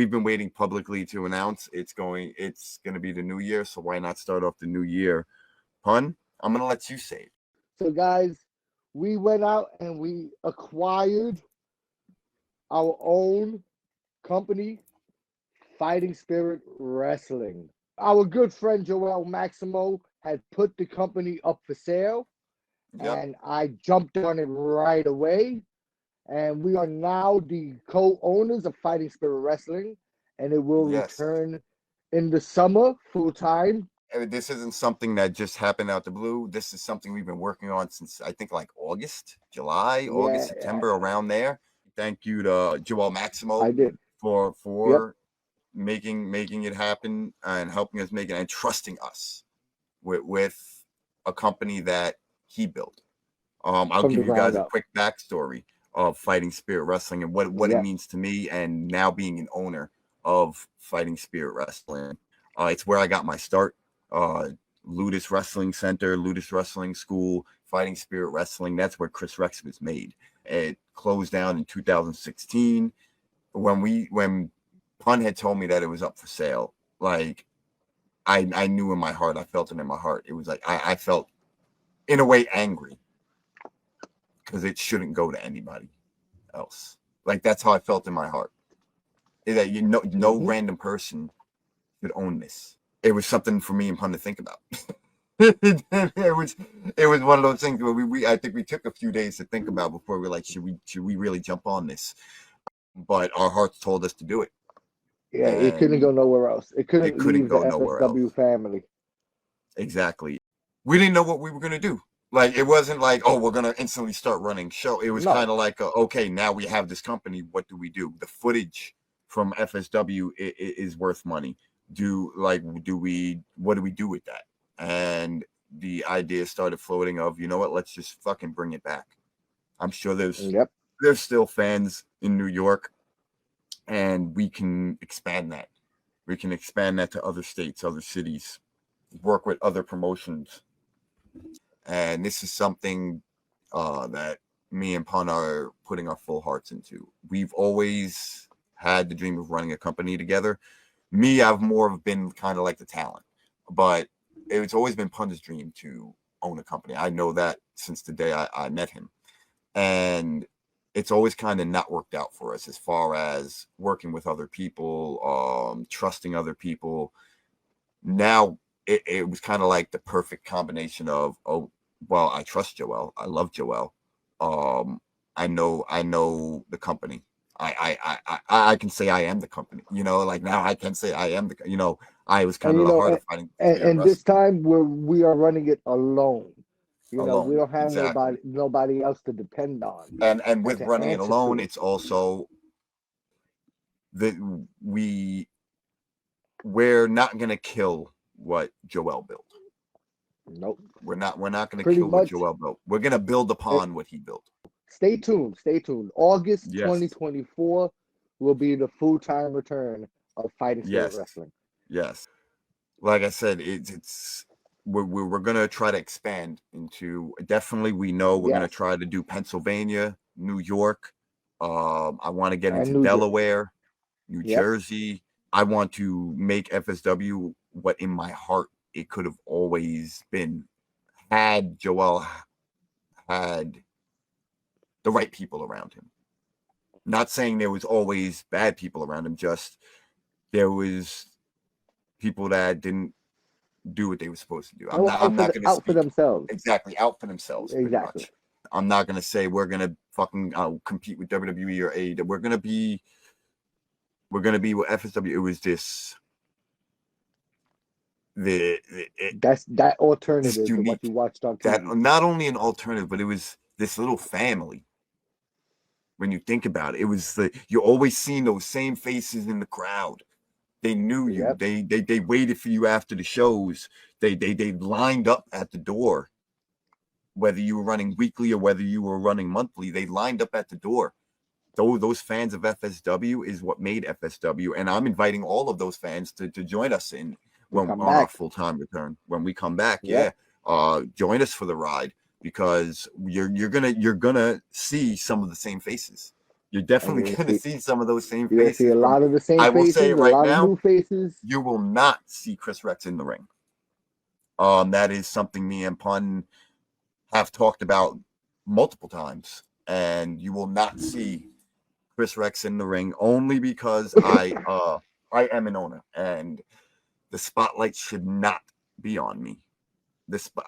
we've been waiting publicly to announce it's going to be the new year. So why not start off the new year? Pun, I'm going to let you say it. So guys, we went out and we acquired our own company, Fighting Spirit Wrestling. Our good friend Joel Maximo had put the company up for sale, and I jumped on it right away. And we are now the co-owners of Fighting Spirit Wrestling, and it will return in the summer full time. This isn't something that just happened out the blue. This is something we've been working on since I think like August, September, around there. Thank you to Joel Maximo for making it happen and helping us make it and trusting us with a company that he built. I'll give you guys a quick backstory of Fighting Spirit Wrestling and what it means to me, and now being an owner of Fighting Spirit Wrestling. It's where I got my start. Ludus Wrestling Center, Ludus Wrestling School, Fighting Spirit Wrestling. That's where Chris Rex was made. It closed down in 2016. When Pun had told me that it was up for sale, like I knew in my heart, I felt it in my heart. It was like I felt in a way angry because it shouldn't go to anybody else. Like that's how I felt in my heart. That no random person should own this. It was something for me and Pun to think about. it was one of those things where I think we took a few days to think about before we were like, should we really jump on this? But our hearts told us to do it. Yeah, and it couldn't go nowhere else. It couldn't leave the FSW family. Exactly. We didn't know what we were gonna do. Like it wasn't like, oh, we're gonna instantly start running show. It was kind of like, okay, now we have this company. What do we do? The footage from FSW is worth money. What do we do with that? And the idea started floating of, you know what, let's just fucking bring it back. I'm sure there's still fans in New York, and we can expand that. We can expand that to other states, other cities, work with other promotions. And this is something that me and Pun are putting our full hearts into. We've always had the dream of running a company together. Me, I've more of been kind of like the talent, but it's always been Pun's dream to own a company. I know that since the day I met him, and it's always kind of not worked out for us as far as working with other people, trusting other people. Now it was kind of like the perfect combination of, oh, well, I trust Joel. I love Joel. I know the company. I can say I am the company, like now I can say I am I was kind of the heart of Fighting. And this time we are running it alone. We don't have nobody else to depend on. And with running it alone, it's also that we're not going to kill what Joel built. Nope. We're not going to kill what Joel built. We're going to build upon what he built. Stay tuned. August 2024 will be the full-time return of Fighting Spirit Wrestling. Yes. Like I said, we're going to try to expand into, definitely we know we're going to try to do Pennsylvania, New York. I want to get into Delaware, New Jersey. I want to make FSW what in my heart it could have always been had Joel had the right people around him. Not saying there was always bad people around him, just there was people that didn't do what they were supposed to do. I'm not going to out for themselves. Exactly, out for themselves. Exactly. Much. I'm not going to say we're going to fucking compete with WWE or AEW. We're going to be with FSW. It was this. That's that alternative to what you watched on TV. That not only an alternative, but it was this little family. When you think about it, it was you're always seeing those same faces in the crowd. They knew you. Yep. They waited for you after the shows. They lined up at the door. Whether you were running weekly or whether you were running monthly, they lined up at the door. Those fans of FSW is what made FSW, and I'm inviting all of those fans to join us on our full-time return when we come back. Yep. Join us for the ride, because you're gonna see some of the same faces. You're and definitely going to see some of those same you're gonna see faces a from. lot of the same I will say faces, it a right lot of now. new faces. You will not see Chris Rex in the ring. That is something me and Pun have talked about multiple times, and you will not see Chris Rex in the ring only because I am an owner, and the spotlight should not be on me.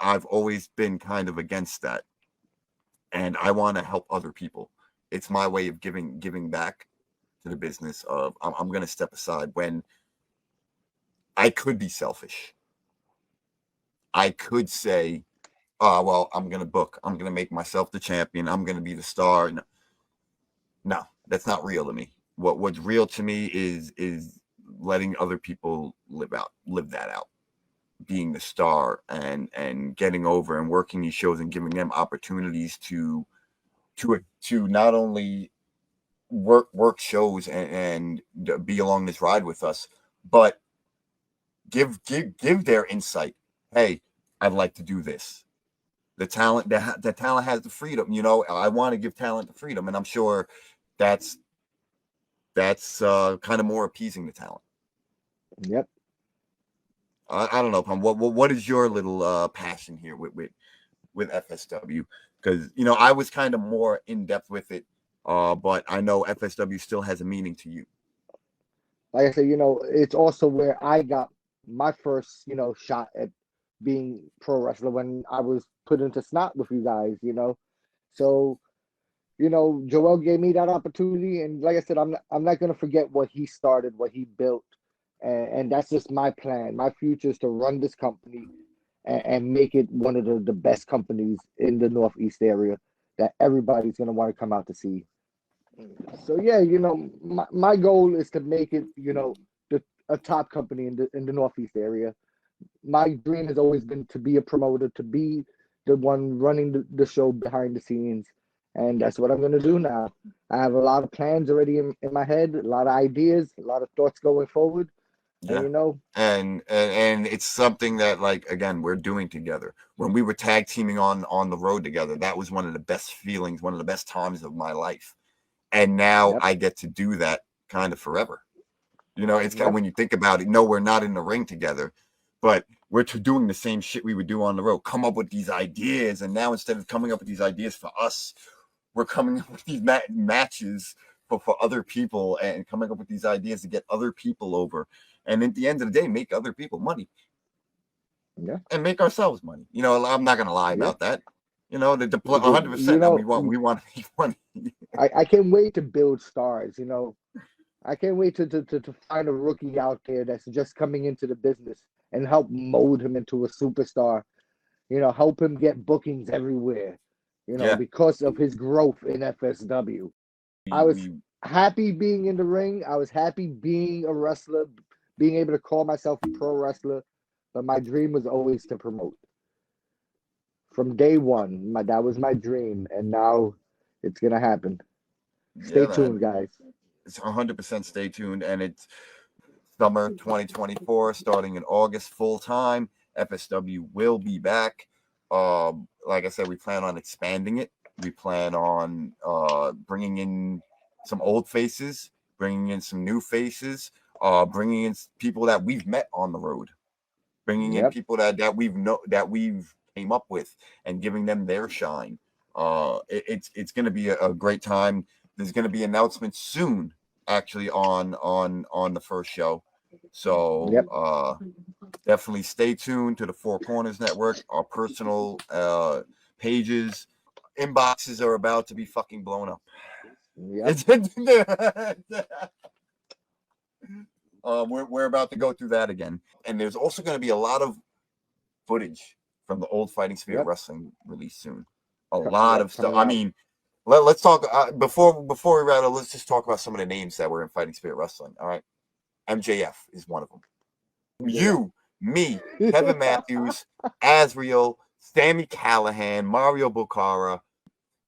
I've always been kind of against that, and I want to help other people. It's my way of giving back to the business. Of I'm going to step aside when I could be selfish. I could say, "Oh, well, I'm going to book. I'm going to make myself the champion. I'm going to be the star." No, that's not real to me. What's real to me is letting other people live that out, being the star and getting over and working these shows and giving them opportunities to not only work shows and be along this ride with us, but give their insight. Hey, I'd like to do this. The talent has the freedom. I want to give talent the freedom, and I'm sure that's kind of more appeasing the talent. Yep. I don't know, Pam. What is your little passion here with FSW? Because I was kind of more in depth with it, but I know FSW still has a meaning to you. Like I said, it's also where I got my first, shot at being pro wrestler when I was put into snot with you guys. So, Joel gave me that opportunity, and like I said, I'm not gonna forget what he started, what he built, and that's just my plan. My future is to run this company and make it one of the best companies in the Northeast area that everybody's gonna want to come out to see. So yeah, my goal is to make it, a top company in the Northeast area. My dream has always been to be a promoter, to be the one running the show behind the scenes, and that's what I'm gonna do now. I have a lot of plans already in my head, a lot of ideas, a lot of thoughts going forward, and Yeah. And it's something that, like, again, we're doing together. When we were tag teaming on the road together, that was one of the best feelings, one of the best times of my life. And now yep, I get to do that kind of forever. It's kind of, yep, when you think about it, no, we're not in the ring together, but we're doing the same shit we would do on the road, come up with these ideas. And now, instead of coming up with these ideas for us, we're coming up with these matches for other people, and coming up with these ideas to get other people over. And at the end of the day, make other people money yeah, and make ourselves money. I'm not going to lie yeah. about that. The Because 100%. Now we want to make money. I can't wait to build stars. I can't wait to find a rookie out there that's just coming into the business and help mold him into a superstar. Help him get bookings everywhere. Yeah. Because of his growth in FSW. I was We happy being in the ring. I was happy being a wrestler, being able to call myself a pro wrestler. But my dream was always to promote. From day one, that was my dream, and now it's gonna happen. Stay Yeah, tuned, man. guys. It's 100% stay tuned, and it's summer 2024, starting in August, full time. FSW will be back. Like I said, we plan on expanding it. We plan on bringing in some old faces, bringing in some new faces, bringing in people that we've met on the road, bringing in Yep. people that we've came up with, and giving them their shine. It's going to be a great time. There's going to be announcements soon, actually, on the first show. So Yep. definitely stay tuned to the Four Corners Network. Our personal pages, inboxes are about to be fucking blown up. Yep. We're about to go through that again, and there's also going to be a lot of footage from the old Fighting Spirit Yep. Wrestling released soon. A lot Yep. of stuff. Coming I out. mean, let's talk before we rattle. Let's just talk about some of the names that were in Fighting Spirit Wrestling. All right, MJF is one of them. Yep. You, me, Kevin Matthews, Azriel, Sammy Callahan, Mario Bucara,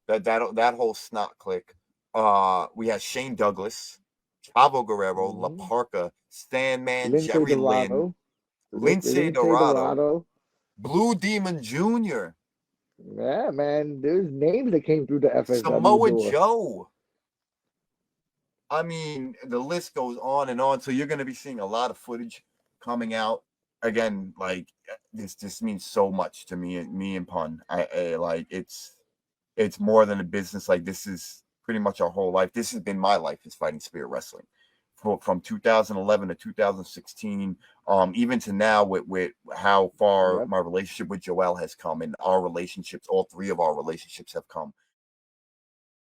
that whole snot clique. We had Shane Douglas, Chavo Guerrero, La Mhm. Parka, Sandman, Lindsay Jerry Lynn, Dorado. Lindsay Lindsay Dorado, Dorado. Blue Demon Jr., Yeah, man. There's names that came through the FSW Samoa door. Joe. I mean, the list goes on and on. So you're going to be seeing a lot of footage coming out. Again, like this means so much to me and Pun. I like it's more than a business. Like this is pretty much our whole life. This has been my life is fighting spirit wrestling. From 2011 to 2016, even to now with how far Yep. my relationship with Joel has come and our relationships, all three of our relationships have come.